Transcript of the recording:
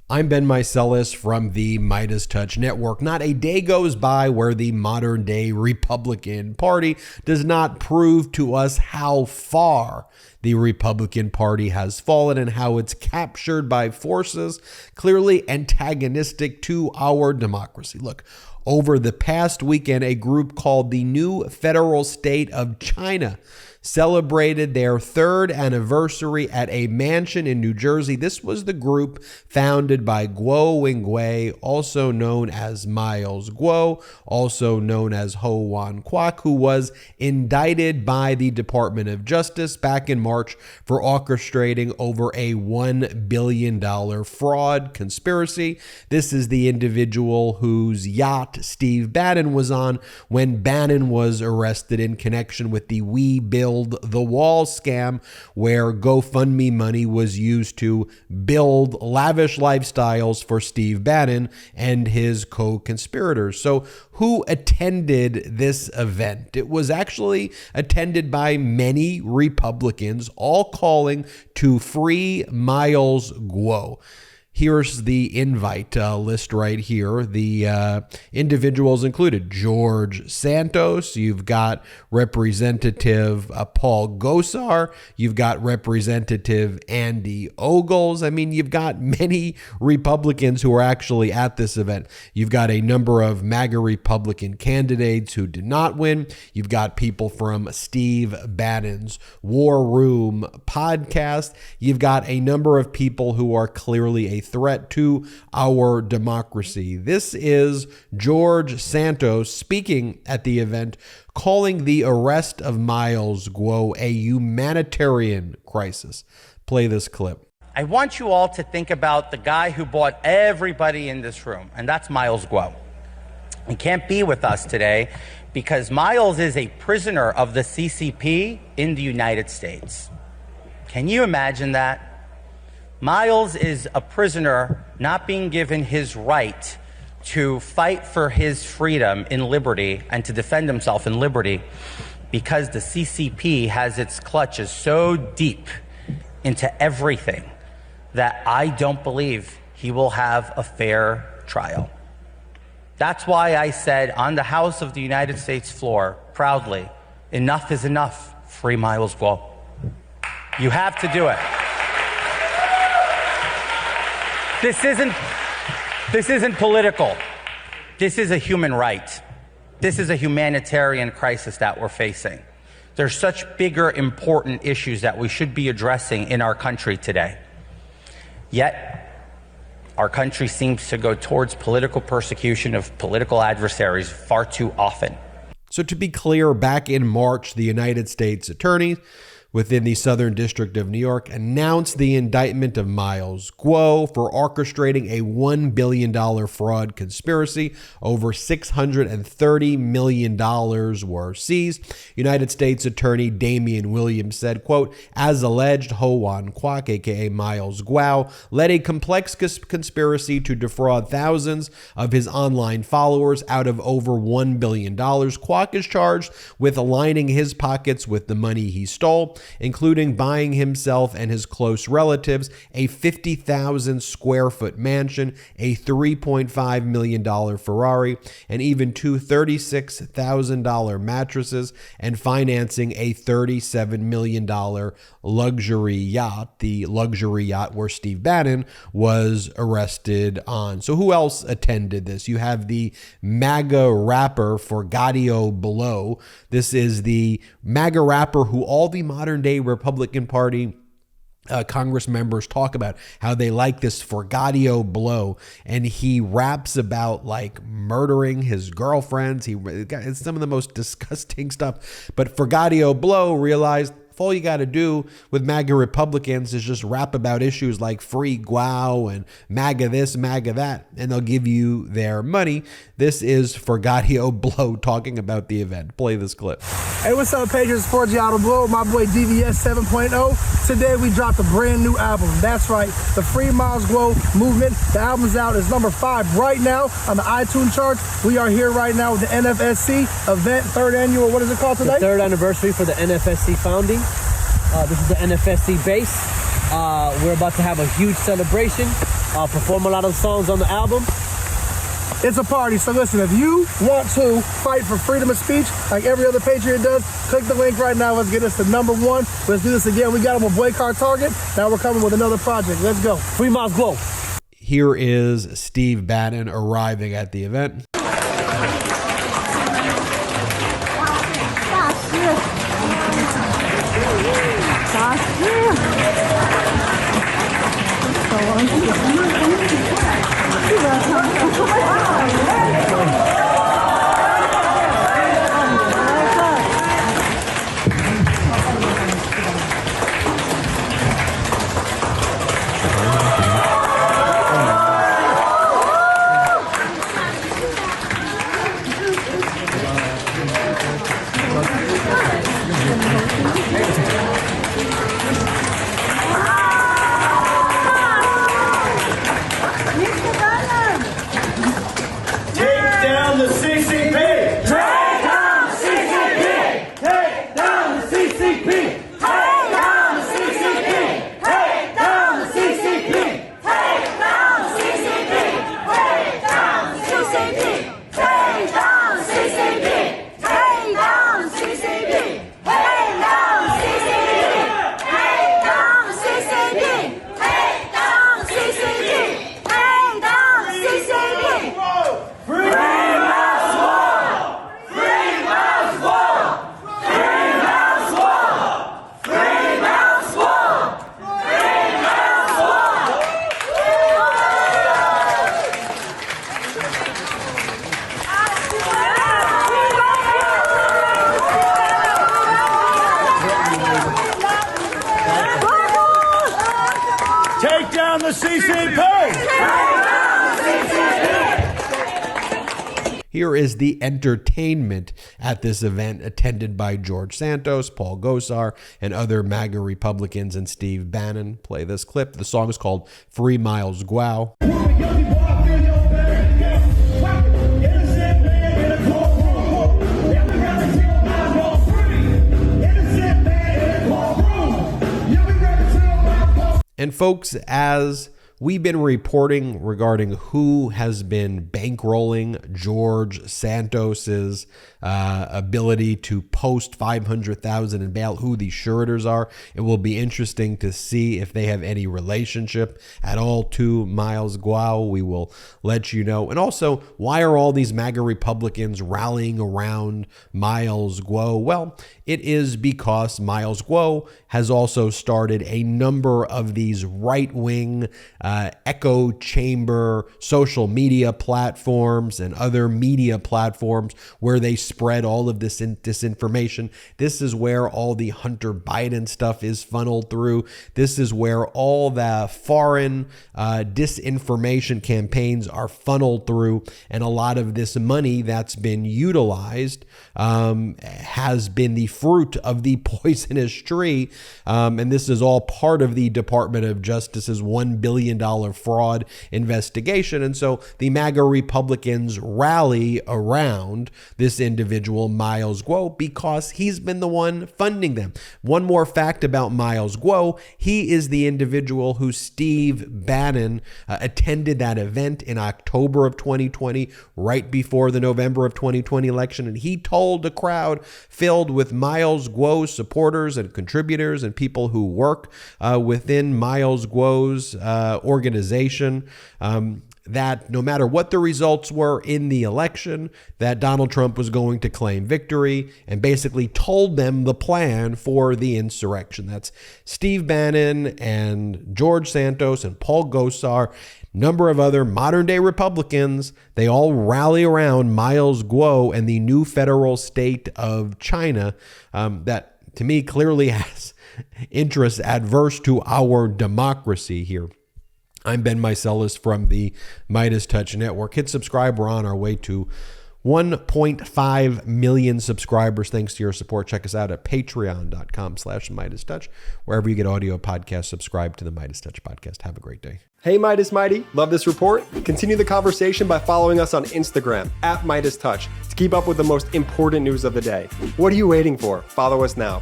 I'm Ben Meiselas from the MeidasTouch network. Not a day goes by where the modern day Republican Party does not prove to us how far the Republican Party has fallen and how it's captured by forces clearly antagonistic to our democracy. Look, over the past weekend, a group called the New Federal State of China celebrated their third anniversary at a mansion in New Jersey. This was the group founded by Guo, also known as Miles Guo, also known as Ho Wan Kwok, who was indicted by the Department of Justice back in March for orchestrating over a $1 billion fraud conspiracy. This is the individual whose yacht Steve Bannon was on when Bannon was arrested in connection with the We Build the Wall scam, where GoFundMe money was used to build lavish lifestyles for Steve Bannon and his co-conspirators. So who attended this event? It was actually attended by many Republicans, all calling to free Miles Guo. Here's the invite list right here. The individuals included George Santos. You've got Representative Paul Gosar. You've got Representative Andy Ogles. I mean, you've got many Republicans who are actually at this event. You've got a number of MAGA Republican candidates who did not win. You've got people from Steve Bannon's War Room podcast. You've got a number of people who are clearly a threat to our democracy. This is George Santos speaking at the event, calling the arrest of Miles Guo a humanitarian crisis. Play this clip. I want you all to think about the guy who bought everybody in this room, and that's Miles Guo. He can't be with us today because Miles is a prisoner of the CCP in the United States. Can you imagine that? Miles is a prisoner not being given his right to fight for his freedom in liberty and to defend himself in liberty because the CCP has its clutches so deep into everything that I don't believe he will have a fair trial. That's why I said on the House of the United States floor, proudly, enough is enough, free Miles Guo. You have to do it. This isn't political. This is a human right. This is a humanitarian crisis that we're facing. There's such bigger, important issues that we should be addressing in our country today. Yet, our country seems to go towards political persecution of political adversaries far too often. So to be clear, back in March, the United States attorneys within the Southern District of New York announced the indictment of Miles Guo for orchestrating a $1 billion fraud conspiracy. Over $630 million were seized. United States Attorney Damian Williams said, quote, as alleged, Ho Wan Kwok, aka Miles Guo, led a complex conspiracy to defraud thousands of his online followers out of over $1 billion. Kwok is charged with aligning his pockets with the money he stole, including buying himself and his close relatives a 50,000 square foot mansion, a $3.5 million Ferrari, and even two $36,000 mattresses, and financing a $37 million luxury yacht, the luxury yacht where Steve Bannon was arrested on. So who else attended this? You have the MAGA rapper Forgadio Blow. This is the MAGA rapper who all the modern day Republican Party Congress members talk about how they like this Forgadio Blow, and he raps about like murdering his girlfriends. It's some of the most disgusting stuff. But Forgadio Blow realized if all you got to do with MAGA Republicans is just rap about issues like free Guo and MAGA this, MAGA that, and they'll give you their money. This is Forgadio Blow talking about the event. Play this clip. Hey, what's up, pages? It's Forgadio Blow, my boy DVS 7.0. Today we dropped a brand new album. That's right, the Free Miles Guo movement. The album's out. It's number 5 right now on the iTunes charts. We are here right now with the NFSC event, 3rd annual. What is it called today? The 3rd anniversary for the NFSC founding. This is the NFSC base. We're about to have a huge celebration perform a lot of songs on the album. It's a party. So listen, if you want to fight for freedom of speech like every other patriot does, click the link right now. Let's get us to #1. Let's do this again. We got him a boy card target. Now we're coming with another project. Let's go. Free Miles Guo. Here is Steve Bannon arriving at the event. Take down the CCP! Here is the entertainment at this event, attended by George Santos, Paul Gosar, and other MAGA Republicans, and Steve Bannon. Play this clip. The song is called Free Miles Guo. And folks, as we've been reporting regarding who has been bankrolling George Santos's ability to post $500,000 in bail, who the suretors are, it will be interesting to see if they have any relationship at all to Miles Guo. We will let you know. And also, why are all these MAGA Republicans rallying around Miles Guo? Well, it is because Miles Guo has also started a number of these right-wing echo chamber social media platforms and other media platforms where they spread all of this disinformation. This is where all the Hunter Biden stuff is funneled through. This is where all the foreign disinformation campaigns are funneled through. And a lot of this money that's been utilized has been the fruit of the poisonous tree. And this is all part of the Department of Justice's $1 billion fraud investigation. And so the MAGA Republicans rally around this individual, Miles Guo, because he's been the one funding them. One more fact about Miles Guo: he is the individual who Steve Bannon attended that event in October of 2020, right before the November of 2020 election. And he told a crowd filled with Miles Guo supporters and contributors and people who work within Miles Guo's organization, that no matter what the results were in the election, that Donald Trump was going to claim victory, and basically told them the plan for the insurrection. That's Steve Bannon and George Santos and Paul Gosar, number of other modern day Republicans. They all rally around Miles Guo and the new federal state of China that, to me, clearly has interests adverse to our democracy here. I'm Ben Meiselas from the MeidasTouch Network. Hit subscribe. We're on our way to 1.5 million subscribers. Thanks to your support. Check us out at patreon.com/MeidasTouch. Wherever you get audio podcasts, subscribe to the MeidasTouch podcast. Have a great day. Hey Midas Mighty, love this report? Continue the conversation by following us on Instagram at MeidasTouch to keep up with the most important news of the day. What are you waiting for? Follow us now.